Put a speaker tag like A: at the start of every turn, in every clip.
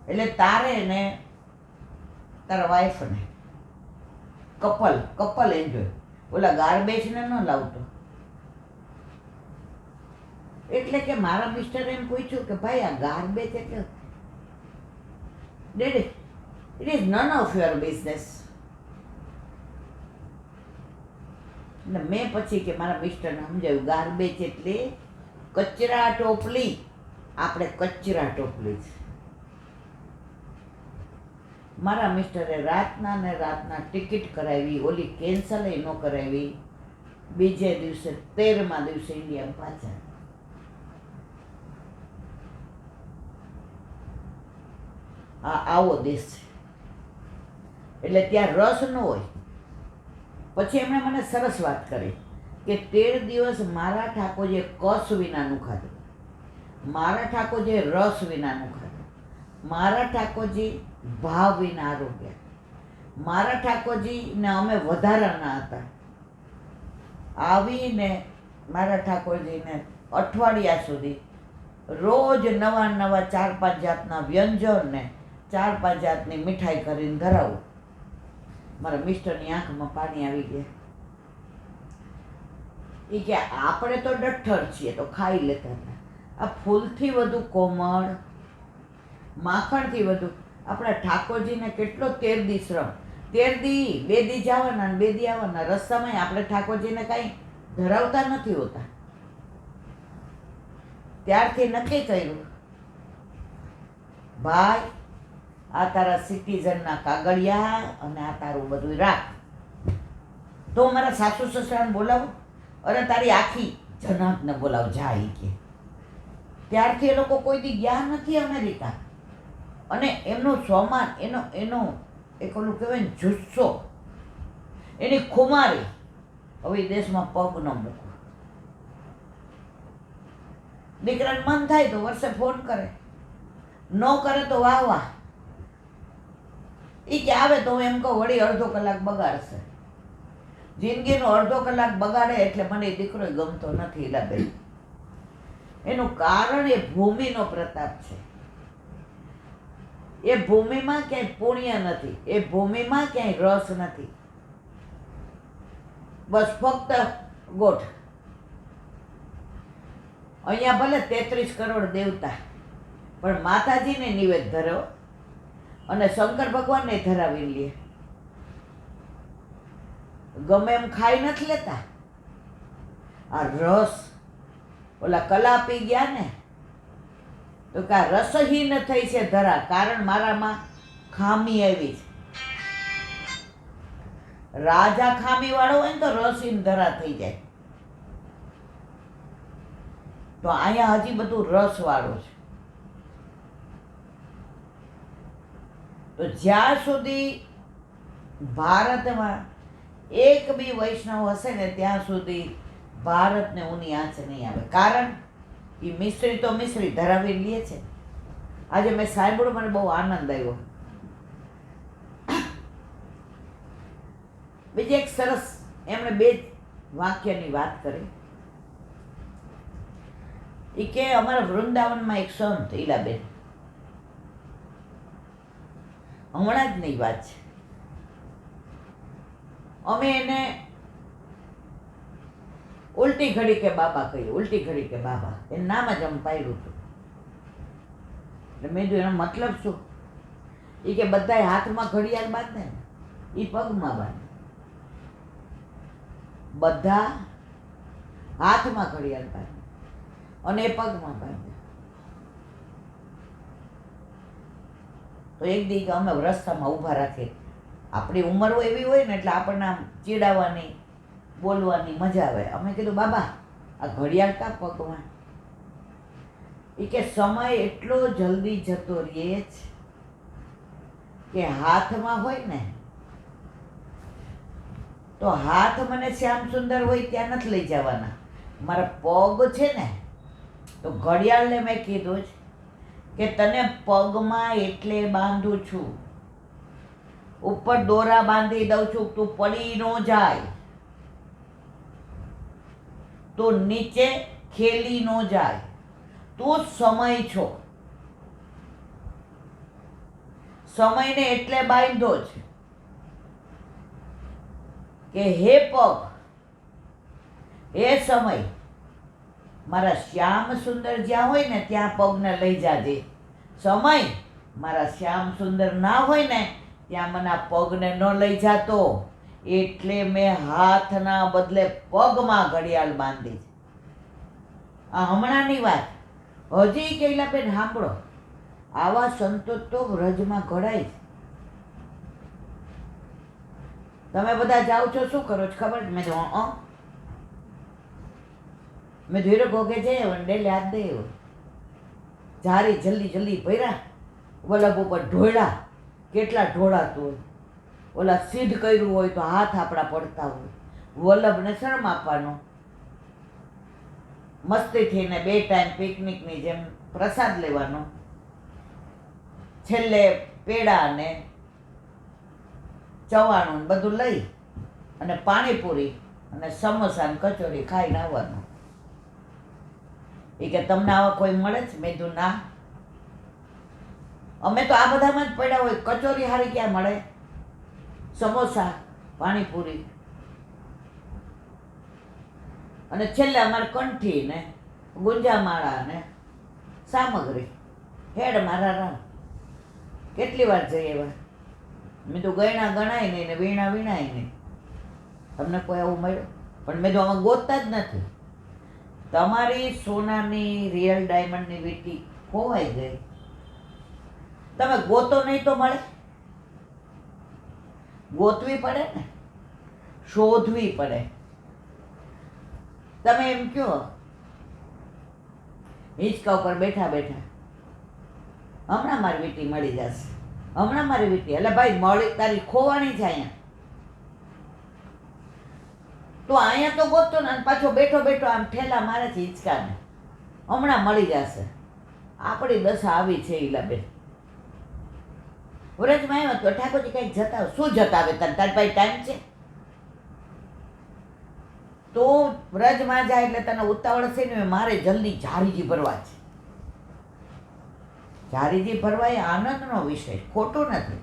A: એટલે તારે ને તારા વાઈફને કપલ એન્જોય, ઓલા ગાર્બેજને ન લાવતો. એટલે કે મારા મિસ્ટરે એમ પૂછ્યું કે ભાઈ આ ગાર્બેજ એટલે daddy it is none of your business. એટલે મેં પછી કે મારા મિસ્ટરને સમજાવ્યું ગાર્બેજ એટલે કચરા ટોપલી, આપણે કચરા ટોપલી છે. મારા મિસ્ટરે રાતના ને રાતના ટિકિટ કરાવી, ઓલી કેન્સલ ન કરાવી. બીજે દિવસે 13મા દિવસે ઇન્ડિયા પાછા. આવો દેશ છે. એટલે ત્યાં રસ ન હોય. પછી એમણે મને સરસ વાત કરી કે 13 દિવસ મારા ઠાકોરજીએ કસ વિનાનું ખાધું, મારા ઠાકોરજીએ રસ વિનાનું ખાધું, મારા ઠાકોરજી ભાવ વિના આરોગ્ય, મારા ઠાકોરજીને અમે વધારાના હતા. આવીને મારા ઠાકોરજીને અઠવાડિયા સુધી રોજ નવા 4-5 જાતના વ્યંજન ને 4-5 જાતની મીઠાઈ કરીને ધરાવું. મારા મિસ્ટરની આંખમાં પાણી આવી ગયા. એ કે આપણે તો ડઠ્ઠર છીએ તો ખાઈ લેતા હતા, આ ફૂલથી વધુ કોમળ, માખણથી વધુ આપણા ઠાકોરજીને કેટલો 13 દી શ્રમ, 13 દી 2 દી જવાના ને 2 દી આવવાના. રસ્તામાં આપણે ઠાકોરજીને કાંઈ ધરાવતા નથી હોતા. ત્યારથી નક્કી કર્યું ભાઈ આ તારા સિટીઝનના કાગળિયા અને આ તારું બધું રાખ. તો મારા સાસુ સસરાને બોલાવો, અરે તારી આખી જનાતને બોલાવ જા ઈ કે. ત્યારથી એ લોકો કોઈ દી ગયા નથી અમેરિકા. અને એમનું સ્વમાન, એનો એક ઓલું કહેવાય ને જુસ્સો, એની ખુમારી, હવે એ દેશમાં પગ ન મૂકો. દીકરાને મન થાય તો વર્ષે ફોન કરે, ન કરે તો વાહ વાહ. એ કે આવે તો હું એમ કહું વળી અડધો કલાક બગાડશે. જિંદગીનો અડધો કલાક બગાડે એટલે મને એ દીકરો ગમતો નથી લાબેન. એનું કારણ એ ભૂમિનો પ્રતાપ છે. એ ભૂમિમાં ક્યાંય પુણ્ય નથી, એ ભૂમિમાં ક્યાંય રસ નથી. બસ ફક્ત ગોઠ. અહીંયા ભલે 33 કરોડ દેવતા, પણ માતાજીને નિવેદ ધરો અને શંકર ભગવાનને ધરાવી લે. ગમે એમ ખાઈ નથી લેતા. આ રસ, ઓલા કલા પી ગયા ને તો કે આ રસહીન થઈ છે ધરા, કારણ મારામાં ખામી આવી છે. રાજા ખામી વાળો હોય ને તો રસહીન ધરા થઈ જાય. તો અહીંયા હજી બધું રસ વાળું છે. તો જ્યાં સુધી ભારતમાં એક બી વૈષ્ણવ હશે ને ત્યાં સુધી ભારતને ઊની આંચ નહીં આવે. કારણ એ મિશ્રી તો મિશ્રી ધરાવી લે છે. આજે મેં સાંભળ્યું, મને બહુ આનંદ આવ્યો. બીજી એક સરસ એમણે 2 વાક્યની વાત કરી. એ કે અમારા વૃંદાવનમાં એક સંત ઈલાબેન, હમણાં જ નહીં વાત છે, અમે એને ઉલટી ઘડી કે બાબા કહીએ, ઉલટી ઘડી કે બાબા, એનું નામ જ અમે પાડ્યું હતું. એટલે મેં કીધું એનો મતલબ શું? એ કે બધાય હાથમાં ઘડિયાળ બાંધે ને એ પગમાં બાંધે. બધા હાથમાં ઘડિયાળ બાંધે અને એ પગમાં બાંધે. તો એક દી અમે રસ્તામાં ઊભા રાખીએ, આપણી ઉંમર એવી હોય ને એટલે આપણને આમ ચીડાવવાની, બોલવાની મજા આવે. અમે કીધું બાબા આ ઘડિયાળ કા પગમાં? એ કે સમય એટલો જલ્દી જતો રહે છે કે હાથમાં હોય ને તો હાથ મને શ્યામ સુંદર હોય ત્યાં નથી લઈ જવાના. મારા પગ છે ને તો ઘડિયાળને મેં કીધું જ કે તને પગમાં એટલે બાંધું છું, ઉપર દોરા બાંધી દઉં છું, તું પડી ન જાય, તું નીચે ખેલી ન જાય, તું સમય છો. સમયને એટલે બાંધ્યો છે કે હે પગ, હે સમય, મારા શ્યામ સુંદર જ્યાં હોય ને ત્યાં પગને લઈ જાજે. સમય, મારા શ્યામ સુંદર ના હોય ને ત્યાં મને આ પગને ન લઈ જાતો, એટલે મેં હાથના બદલે પગમાં ઘડિયાળ બાંધી છે. આ હમણાંની વાત. હજી કૈલાબેન સાંભળો, આવા સંતો તો વ્રજમાં ઘડાય છે. તમે બધા જાઓ છો, શું કરો છો ખબર? મેં તો મેં ધીરે ભોગે જઈએ ડેલી હાથ દે જારી જલ્દી જલ્દી ભર્યા, વલ્લભ ઉપર ઢોળા, કેટલા ઢોળાતું હોય. ઓલા સિદ્ધ કર્યું હોય તો હાથ આપણા પડતા હોય. વલ્લભને શરમ આપવાનો, મસ્તી થઈને 2 ટાઈમ પિકનિકની જેમ પ્રસાદ લેવાનો, છેલ્લે પેડા ને ચવાણું બધું લઈ અને પાણીપુરી અને સમોસા ને કચોરી ખાઈને આવવાનું. એ કે તમને આવા કોઈ મળે છે? મેં કીધું ના, અમે તો આ બધામાં જ પડ્યા હોય. કચોરી હારી ક્યાં મળે? સમોસા, પાણીપુરી અને છેલ્લે અમારે કંઠી ને ગુંજામાળા ને સામગ્રી. હેડ મારા રામ, કેટલી વાર જઈએ એવા. મેં તો ગયણા ગણાય નહીં ને વીણા વીણાય નહીં. તમને કોઈ આવું મળ્યું? પણ મેં તો આમાં ગોતતા જ નથી. તમારી સોનાની રિયલ ડાયમંડની વીંટી ખોવાઈ ગઈ, તમે ગોતો નહીં તો મળે? ગોતવી પડે ને, શોધવી પડે. તમે એમ કહો હિંચકા ઉપર બેઠા બેઠા હમણાં મારી વીંટી મળી જશે, હમણાં મારી વીંટી. એટલે ભાઈ મળી, તારી ખોવાની છે અહીંયા. તો અહીંયા તો ગોતતો ને પાછો બેઠો બેઠો આમ ઠેલા મારે છે હિંચકાને, હમણાં મળી જશે. આપણી દશા આવી છે ઈલાબેન. વ્રજમાં આવ્યો તો ઠાકોરજી કંઈક જતાવે. શું જતાવે? તારી પાસે ટાઈમ છે? તો વ્રજમાં જાય એટલે તને ઉતાવળ છે ને, મારે જલ્દી ઝારીજી ભરવા છે. ઝારીજી ભરવા એ આનંદનો વિષય, ખોટું નથી.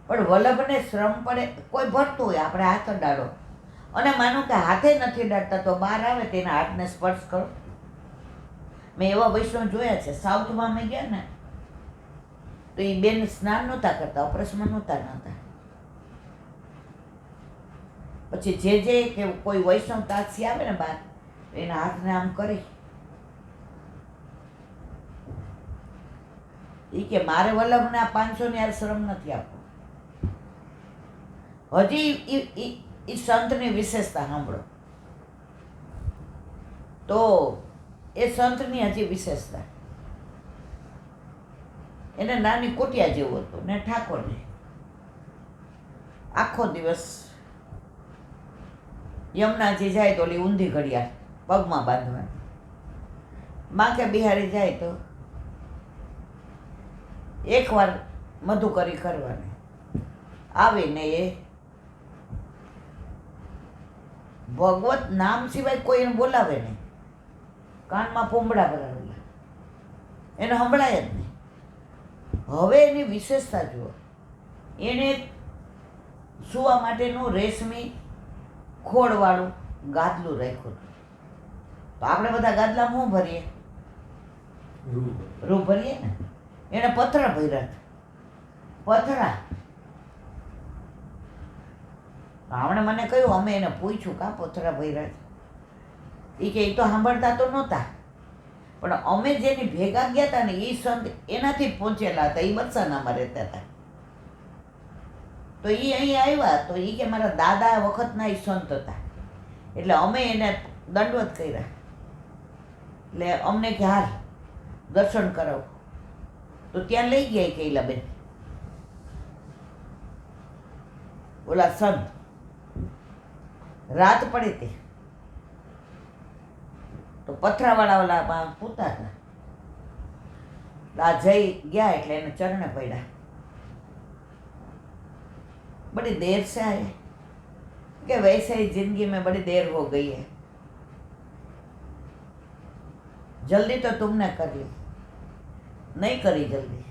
A: પણ વલ્લભને શ્રમ પડે. કોઈ ભરતું હોય, આપણે હાથ અડાડો, અને માનો કે હાથે નથી અડાડતા તો બહાર આવે તેના હાથને સ્પર્શ કરો. મેં એવા વૈષ્ણવ જોયા છે. સાઉથમાં અમે ગયા ને તો એ બેન સ્નાન નહોતા કરતા, ઓપરેશનમાં નહોતા. પછી જે કે કોઈ વૈષ્ણવ તાક્ષી આવે ને બહાર, એના હાથને આમ કરી, એ કે મારે વલ્લભને આ 500 ની યાર શરમ નથી આપવું. હજી એ સંતની વિશેષતા સાંભળો તો, એ સંતની હજી વિશેષતા. એને નાની કોટિયા જેવું હતું ને ઠાકોરજી આખો દિવસ યમુનાજી જાય તો ઓલી ઊંધી ઘડિયાળ પગમાં બાંધવાની, બાંકે બિહારી જાય તો એકવાર મધુકરી કરવાની, આવીને એ ભગવત નામ સિવાય કોઈ એને બોલાવે નહીં. કાનમાં પોંબડા ભરાવેલા, એને સંભળાય જ નહીં. હવે એની વિશેષતા જુઓ, એણે સૂવા માટેનું રેશમી ખોળવાળું ગાદલું રાખ્યું હતું. તો આપણે બધા ગાદલામાં શું ભરીએ? રૂ ભરીએ ને. એણે પથરા ભર્યા હતા, પથરા. આપણે મને કહ્યું, અમે એને પૂછ્યું કા પથરા ભર્યા છે? એ કે એ તો સાંભળતા તો નહોતા, પણ અમે જેની ભેગા ગયા હતા ને એ સંત એનાથી પહોંચેલા હતા. એ બત્સાનામાં રહેતા હતા. તો એ અહીં આવ્યા તો એ કે મારા દાદા વખતના એ સંત હતા, એટલે અમે એને દંડવત કર્યા. એટલે અમને કે હાલ દર્શન કરાવો. તો ત્યાં લઈ ગયા કૈલાબેન ઓલા સંત. રાત પડે તે તો પથરાવાળા ઓલામાં પૂતા હતા. આ જઈ ગયા એટલે એને ચરણે પડ્યા. बड़ी देर से आए कि वैसे ही जिंदगी में बड़ी देर हो गई है, जल्दी तो तुमने कर ली, नहीं करी जल्दी,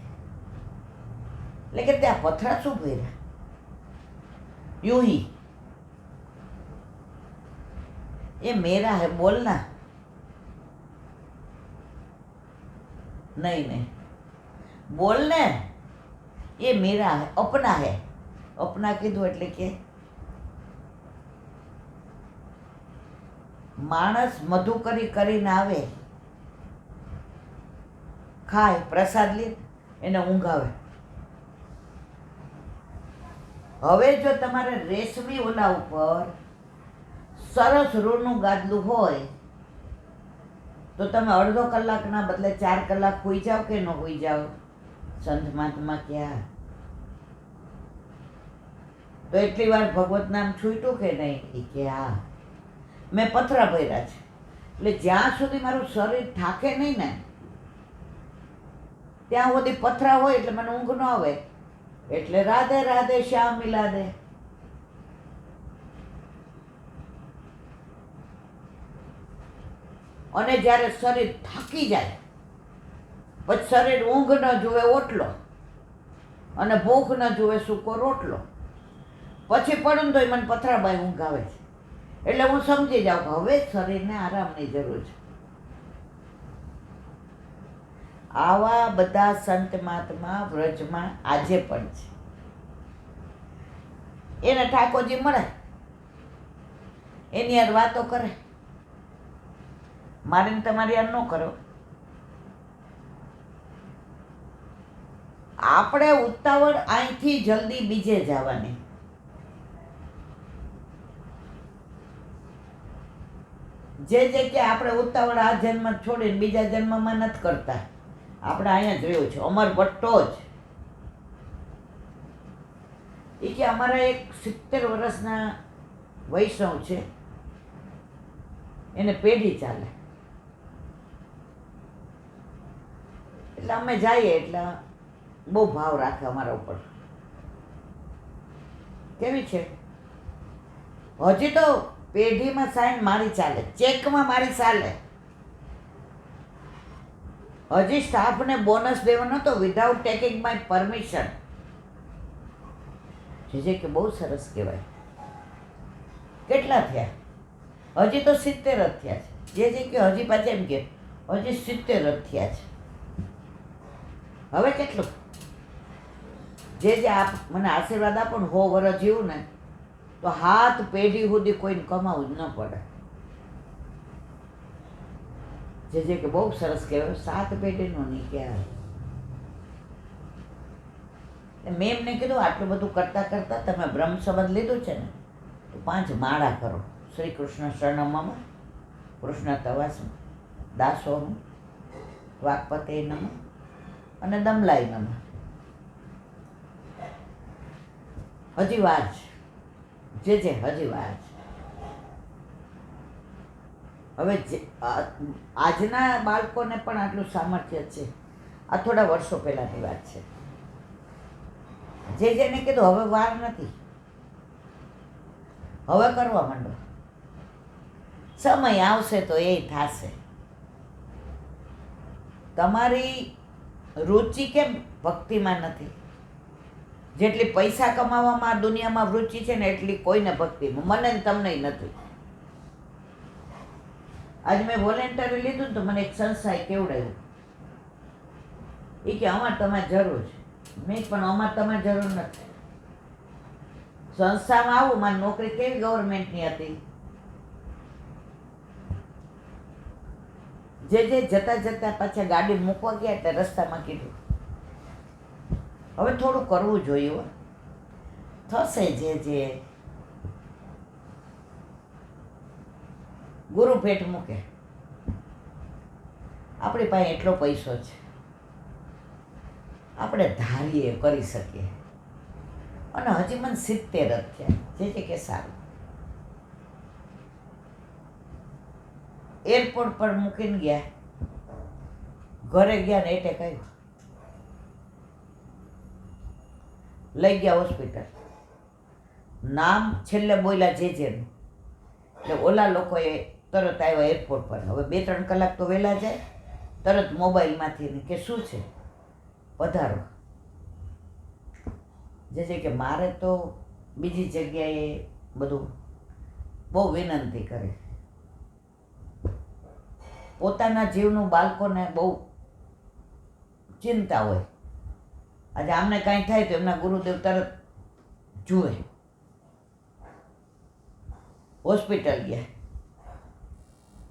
A: लेकिन त्या पथरा शू भर्या यूं ही ये मेरा है बोलना नहीं नहीं बोलने ये मेरा है अपना कीधुं एटले के माणस मधुकरी करीने आवे खाय प्रसाद લે એને ઊંઘ આવે હવે જો તમારે રેશમી ઓલા ઉપર સરસ રૂનું ગાદલું હોય તો તમે અડધો કલાકના બદલે 4 કલાક સૂઈ જાઓ કે ન સૂઈ જાઓ સંત મહાત્મા ક્યાં તો એટલી વાર ભગવત નામ છૂટ્યું કે નહીં એ કે હા મેં પથરા ભર્યા છે એટલે જ્યાં સુધી મારું શરીર થાકે નહીં ને ત્યાં સુધી પથરા હોય એટલે મને ઊંઘ ન આવે એટલે રાધે રાધે શ્યામ મિલાદે અને જ્યારે શરીર થાકી જાય પછી શરીર ઊંઘ ન જુએ ઓટલો અને ભૂખ ન જુએ સૂકો રોટલો પછી પડું તોય મને પથરાબાઈ ઊંઘ આવે છે એટલે હું સમજી જાઉં કે હવે શરીરને આરામની જરૂર છે આવા બધા સંત મહાત્મા વ્રજમાં આજે પણ છે એને ઠાકોરજી મળે એની યાર વાતો કરે મારીને તમારી યાર ન કરો આપણે ઉતાવળ અહીંથી જલ્દી બીજે જવાની જે કે આપણે ઉતાવળ આ જન્મ છોડીને બીજા જન્મમાં નથી કરતા આપણે અહીંયા જ રહ્યો છે અમર ભટ્ટો જ એ કે અમારા એક 70 વર્ષના વૈષ્ણવ છે એને પેઢી ચાલે એટલે અમે જઈએ એટલે બહુ ભાવ રાખે અમારા ઉપર કેવી છે હજી તો પેઢીમાં સાઈન મારી ચાલે ચેકમાં મારી ચાલે હજી સ્ટાફને બોનસ દેવાનો તો વિધાઉટ ટેકિંગ માય પરમિશન જે કે બહુ સરસ કહેવાય કેટલા થયા હજી તો 70 જ થયા છે જે કે હજી પાછા એમ કે હજી 70 જ થયા છે હવે કેટલું જે આપ મને આશીર્વાદ આપો ને 100 વર્ષ જીવું ને તો હાથ પેઢી સુધી કોઈને કમાવું જ ન પડે જે કે બહુ સરસ કહેવાય 7 પેઢીનો નહીં ક્યાં મેં એમને કીધું આટલું બધું કરતાં કરતાં તમે બ્રહ્મ સંબંધ લીધું છે ને તો 5 માળા કરો શ્રી કૃષ્ણ શરણમમાં કૃષ્ણ તવાસમ દાસોનું વાકપતે નમ અને દમલાઈ નમ હજી વાર છે જે હજી વાર છે હવે આજના બાળકોને પણ આટલું સામર્થ્ય છે આ થોડા વર્ષો પહેલાંની વાત છે જેને કીધું હવે વાર નથી હવે કરવા માંડો સમય આવશે તો એ થશે તમારી રુચિ કેમ ભક્તિમાં નથી જેટલી પૈસા કમાવામાં દુનિયામાં રુચિ છે ને એટલી કોઈને ભક્તિમાં મને ને તમને નથી આજ મેં વોલેન્ટરી લીધું ને તો મને એક સંસ્થાએ કેવડાવ્યું એ કે અમારે તમારે જરૂર છે મેં પણ અમારે તમારે જરૂર નથી સંસ્થામાં આવું મારી નોકરી કેવી ગવર્મેન્ટની હતી જે જતા જતા પાછા ગાડી મૂકવા ગયા એટલે રસ્તામાં કીધું હવે થોડું કરવું જોઈએ થશે જે ગુરુ ભેટ મૂકે આપણી પાસે એટલો પૈસો છે આપણે ધારીએ કરી શકીએ અને હજી મને 70 જ થયા જે કે સારું એરપોર્ટ પર મૂકીને ગયા ઘરે ગયા ને એટેક આવ્યો લઈ ગયા હોસ્પિટલ નામ છેલ્લે બોલ્યા જેનું એટલે ઓલા લોકોએ તરત આવ્યા એરપોર્ટ પર હવે 2-3 કલાક તો વહેલા જાય તરત મોબાઈલમાંથી કે શું છે પધારો જે છે કે મારે તો બીજી જગ્યાએ બધું બહુ વિનંતી કરે. પોતાના જીવનું બાળકોને બહુ ચિંતા હોય. આજે આમને કાંઈ થાય તો એમના ગુરુદેવ તરત જુએ. હોસ્પિટલ ગયા,